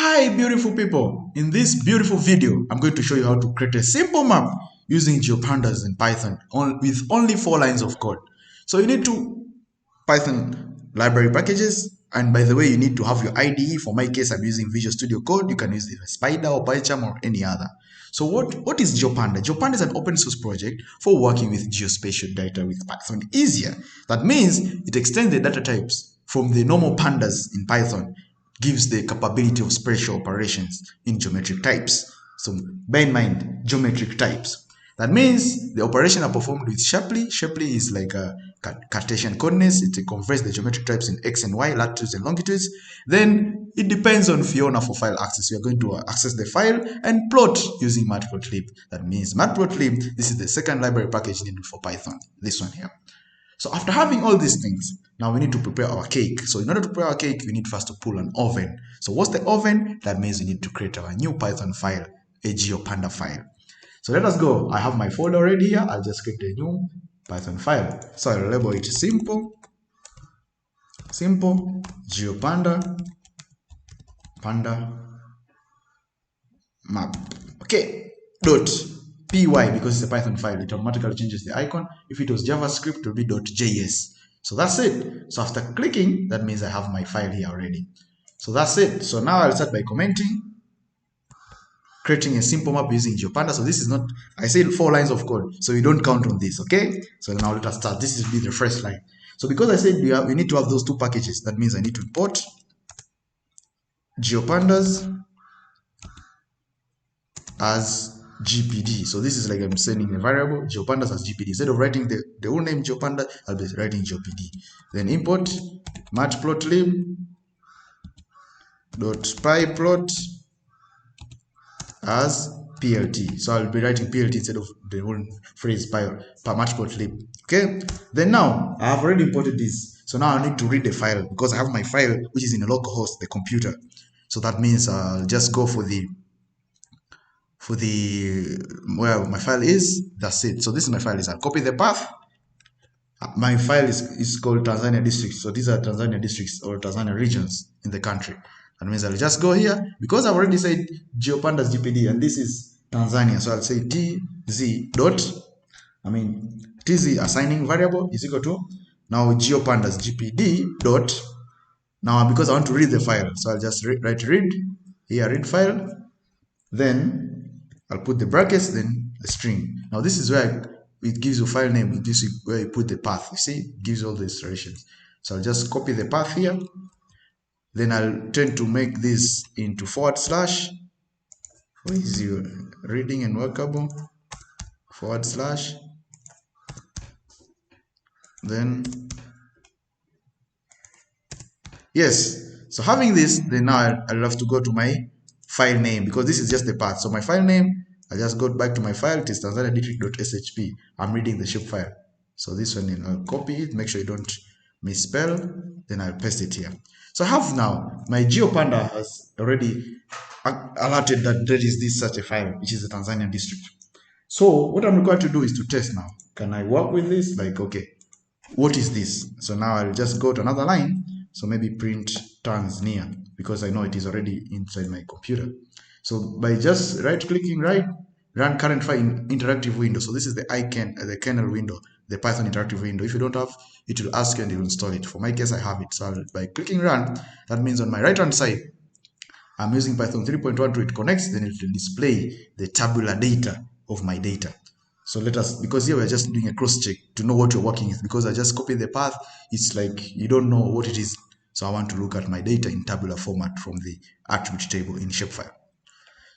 Hi beautiful people, in this beautiful video I'm going to show you how to create a simple map using Geopandas in Python with only 4 lines of code. So you need 2 Python library packages, and by the way you need to have your IDE. For my case I'm using Visual Studio Code. You can use either Spider or PyCharm or any other. So what is Geopanda? Geopanda is an open source project for working with geospatial data with Python easier. That means it extends the data types from the normal pandas in Python, gives the capability of spatial operations in geometric types. So bear in mind, geometric types. That means the operation are performed with Shapley. Shapley is like a Cartesian coordinates. It converts the geometric types in x and y, latitudes and longitudes. Then it depends on Fiona for file access. We are going to access the file and plot using matplotlib. That means matplotlib, this is the second library package needed for Python, this one here. So after having all these things, now we need to prepare our cake. So in order to prepare our cake, we need first to pull an oven. So what's the oven? That means we need to create our new Python file, a Geopanda file. So let us go. I have my folder already here. I'll just create a new Python file. So I'll label it simple Geopanda map. Okay, dot py, because it's a Python file, it automatically changes the icon. If it was JavaScript, it will be .js. So that's it. So after clicking, that means I have my file here already. So that's it. So now I'll start by commenting, creating a simple map using Geopanda. So this is not, I said 4 lines of code, so you don't count on this, okay? So now let us start. This will be the first line. So because I said we need to have those 2 packages, that means I need to import Geopandas as GPD. So this is like I'm sending a variable Geopandas as GPD. Instead of writing the whole name Geopanda, I'll be writing GPD. Then import matplotlib dot pyplot as PLT. So I'll be writing PLT instead of the whole phrase matplotlib. Okay. Then now I have already imported this. So now I need to read the file because I have my file which is in a local host, the computer. So that means I'll just go for the where my file is. That's it. So this is my file. I'll copy the path. My file is called Tanzania districts. So these are Tanzania districts or Tanzania regions in the country. That means I'll just go here because I've already said Geopandas GPD and this is Tanzania. So I'll say tz dot, tz assigning variable is equal to now Geopandas GPD dot. Now because I want to read the file, so I'll just write read here, read file. Then I'll put the brackets, then the string. Now this is where it gives you file name. This is where you put the path. You see, it gives all the instructions. So I'll just copy the path here. Then I'll tend to make this into / for easy reading and workable / then yes. So having this, then now I'll have to go to my file name because this is just the path. So my file name, I just go back to my file. It is Tanzania district.shp. I'm reading the shape file. So this one, I'll copy it, make sure you don't misspell, then I'll paste it here. So I have now my Geopanda has already alerted that there is this such a file, which is the Tanzanian district. So what I'm required to do is to test now. Can I work with this? Like, okay, what is this? So now I'll just go to another line. So maybe print Tanzania because I know it is already inside my computer. So by just right-clicking, run current file in interactive window. So this is the icon, the kernel window, the Python interactive window. If you don't have, it will ask you and it will install it. For my case, I have it. So by clicking run, that means on my right-hand side, I'm using Python 3.1 to it connects, then it will display the tabular data of my data. So let us, because here we're just doing a cross check to know what you're working with, because I just copied the path. It's like you don't know what it is. So I want to look at my data in tabular format from the attribute table in shapefile.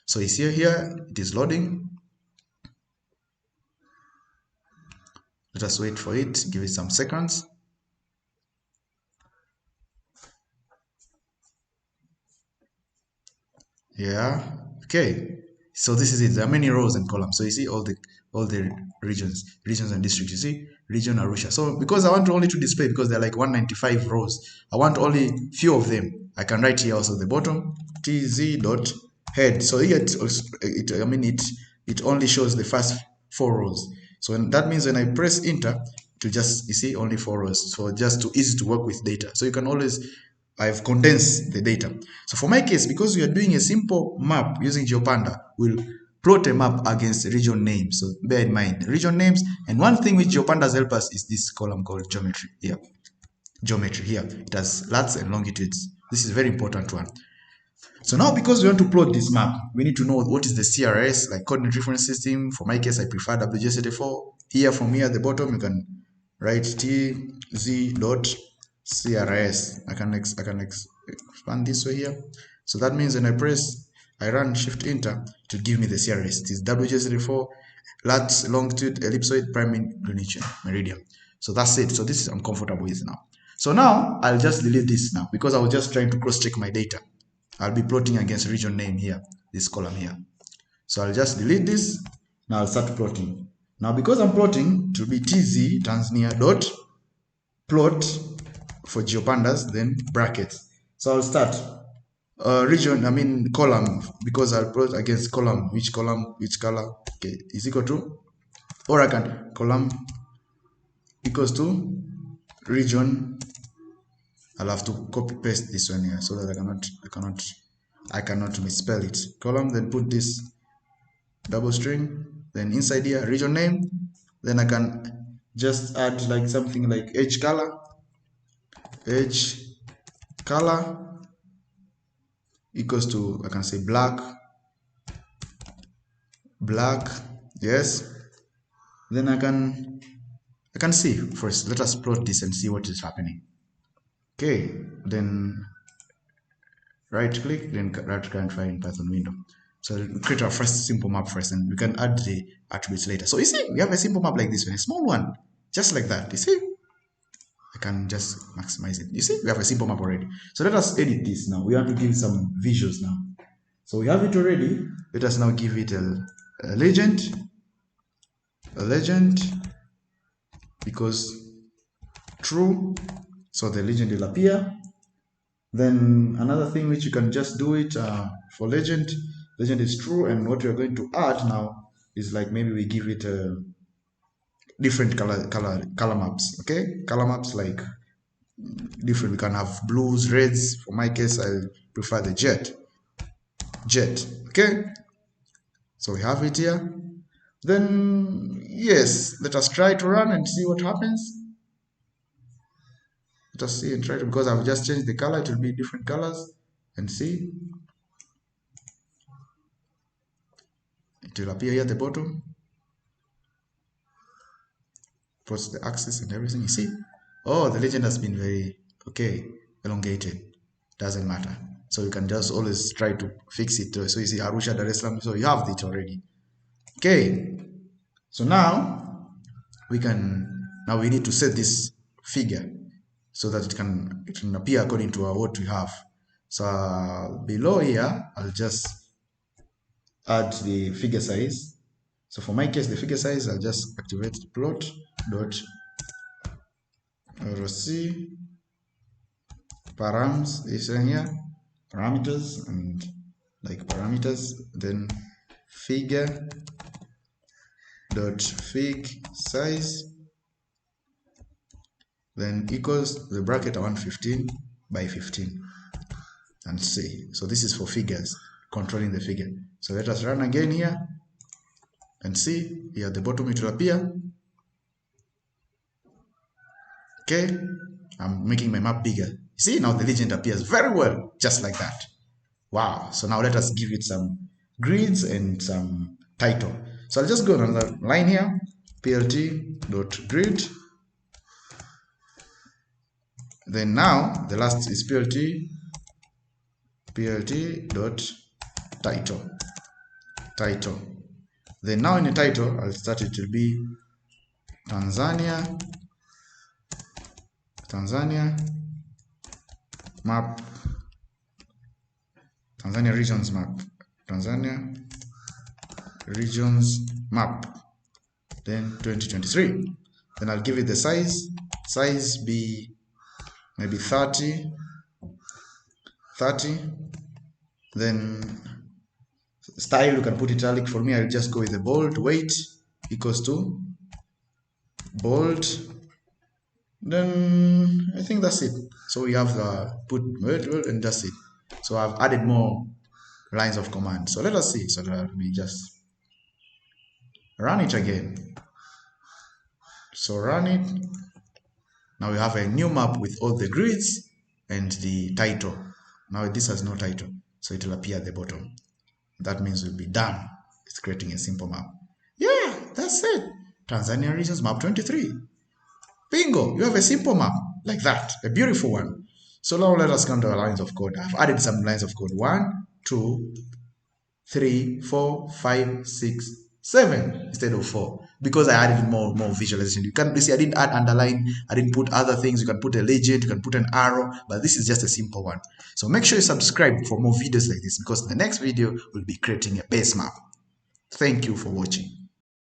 So you see here, it is loading. Let us wait for it, give it some seconds. Yeah, okay. So this is it. There are many rows and columns. So you see all the regions and districts. You see region Arusha. So because I want only to display, because there are like 195 rows, I want only few of them. I can write here also the bottom tz.head. So here it only shows the first 4 rows. So that means when I press enter, to just, you see, only 4 rows. So just too easy to work with data. So you can always I've condensed the data. So for my case, because we are doing a simple map using Geopanda, we'll plot a map against region names. So bear in mind region names. And one thing which Geopandas help us is this column called geometry here. Geometry here. It has lats and longitudes. This is a very important one. So now, because we want to plot this map, we need to know what is the CRS, like coordinate reference system. For my case, I prefer WGS84. Here, from here at the bottom, you can write tz.crs. I can expand this way here. So that means when I run Shift Enter to give me the CRS. It is WGS84, lat, longitude, ellipsoid, prime meridian. So that's it. So this is I'm comfortable with now. So now I'll just delete this now because I was just trying to cross-check my data. I'll be plotting against region name here, this column here. So I'll just delete this. Now I'll start plotting. Now because I'm plotting, it will be tz Tanzania dot plot for Geopandas, then brackets. So I'll start column, because I'll plot against column, which color, okay, is equal to, or I can column equals to region. I'll have to copy paste this one here so that I cannot misspell it. Column, then put this double string, then inside here region name, then I can just add like something like edge color equals to, I can say black, yes. Then I can see first. Let us plot this and see what is happening. Okay, then right click, then right click in Python window. So we'll create our first simple map first, and we can add the attributes later. So you see, we have a simple map like this one, a small one, just like that. You see, I can just maximize it. You see, we have a simple map already. So let us edit this now. We want to give some visuals now. So we have it already. Let us now give it a legend, because true. So the legend will appear. Then another thing which you can just do it for legend is true, and what we are going to add now is like maybe we give it a different color maps. Okay, color maps like different. We can have blues, reds. For my case, I prefer the jet. Okay, so we have it here. Then yes, let us try to run and see what happens. Let us see and try to, because I've just changed the color, it will be different colors, and see. It will appear here at the bottom. Plots the axis and everything. You see? Oh, the legend has been very elongated. Doesn't matter. So you can just always try to fix it. So you see Arusha, Dar es Salaam. So you have it already. Okay. So now we need to set this figure so that it can appear according to what we have. So below here, I'll just add the figure size. So for my case, the figure size, I'll just activate plot dot RC params, this one here, parameters, and like parameters, then figure dot fig size, then equals the bracket 115 by 15, and see. So this is for figures, controlling the figure. So let us run again here and see. Here at the bottom it will appear. Okay, I'm making my map bigger. See, now the legend appears very well, just like that. Wow. So now let us give it some grids and some title. So I'll just go on another line here, plt.grid. Then now the last is plt.title. Then now in the title, I'll start, it will be Tanzania map, Tanzania regions map, then 2023. Then I'll give it the size be maybe 30. Then style, you can put italic. For me, I'll just go with the bold. Weight equals to bold Then I think that's it. So we have the put and that's it. So I've added more lines of command. So let us see. So let me just run it again. So run it. Now we have a new map with all the grids and the title. Now this has no title, so it will appear at the bottom. That means we'll be done. It's creating a simple map. Yeah, that's it. Tanzania regions map 23. Bingo, you have a simple map like that, a beautiful one. So now let us come to our lines of code. I've added some lines of code. 1, 2, 3, 4, 5, 6, 7 instead of 4 because I added more visualization. You can see I didn't add underline, I didn't put other things. You can put a legend, you can put an arrow, but this is just a simple one. So make sure you subscribe for more videos like this because the next video will be creating a base map. Thank you for watching.